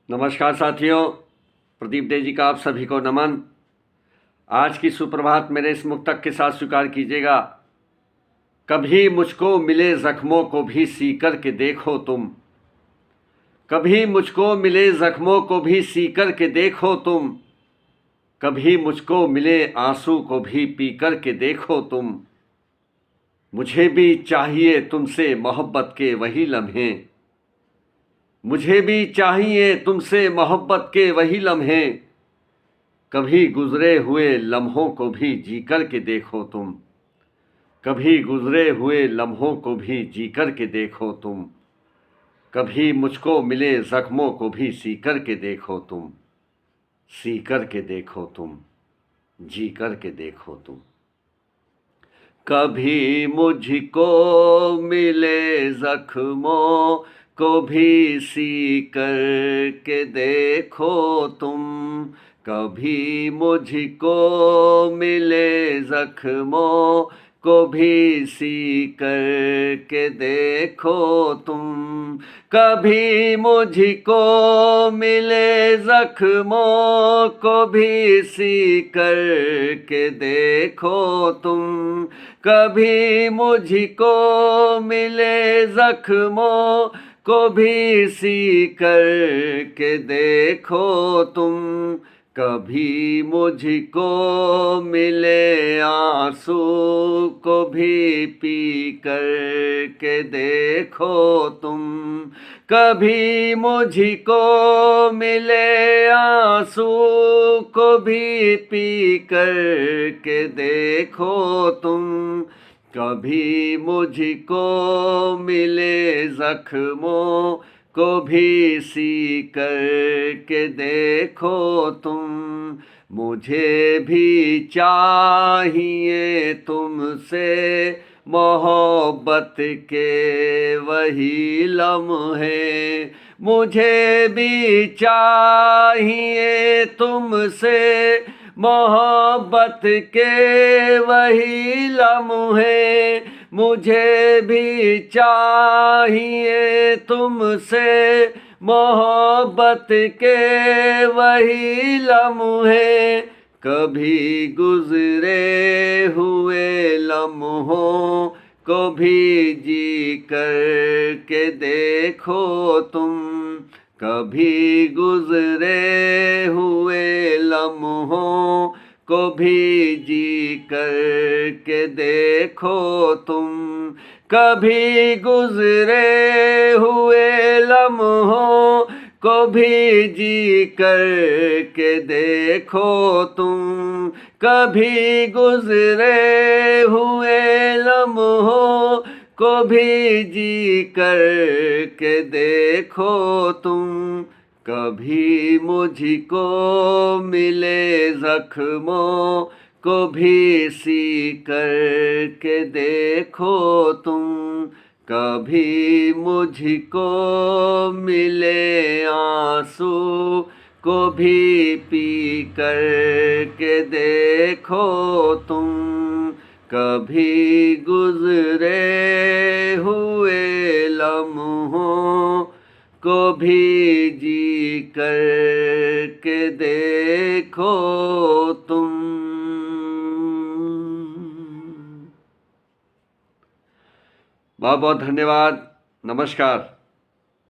नमस्कार साथियों, प्रदीप डे जी का आप सभी को नमन। आज की सुप्रभात मेरे इस मुक्तक के साथ स्वीकार कीजिएगा। कभी मुझको मिले जख्मों को भी सी कर के देखो तुम, कभी मुझको मिले जख्मों को भी सी कर के देखो तुम, कभी मुझको मिले आंसू को भी पी कर के देखो तुम। मुझे भी चाहिए तुमसे मोहब्बत के वही लम्हे, मुझे भी चाहिए तुमसे मोहब्बत के वही लम्हे, कभी गुजरे हुए लम्हों को भी जी कर के देखो तुम, कभी गुजरे हुए लम्हों को भी जी कर के देखो तुम, कभी मुझको मिले जख्मों को भी सी कर के देखो तुम, सी कर के देखो तुम, जी कर के देखो तुम। कभी मुझको मिले जख्मों को भी सी कर के देखो तुम, कभी मुझको मिले जख्मों को भी सी कर के देखो तुम, कभी मुझको मिले जख्मों को भी सी कर के देखो तुम, कभी मुझको मिले जख्मों को भी सी कर के देखो तुम, कभी मुझको मिले आंसू को भी पी कर के देखो तुम, कभी मुझको मिले आंसू को भी पी कर के देखो तुम, कभी मुझको मिले जख्मों को भी सी कर के देखो तुम। मुझे भी चाहिए तुमसे मोहब्बत के वही लम्हे, मुझे भी चाहिए तुमसे मोहब्बत के वही लम्हे, मुझे भी चाहिए तुमसे मोहब्बत के वही लम्हे, कभी गुजरे हुए लम्हों को भी जी कर के देखो तुम, कभी गुजरे हुए लम्हों को भी जी कर के देखो तुम, कभी गुजरे हुए लम्हों को भी जी कर के देखो तुम, कभी गुजरे हुए लम्हों को भी जी कर के देखो तुम, कभी मुझको मिले जख्मों को भी सी कर के देखो तुम, कभी मुझको मिले आंसू को भी पी कर के देखो तुम, कभी गुजरे हुए लम्हों को भी जी कर के देखो तुम। बहुत बहुत धन्यवाद। नमस्कार।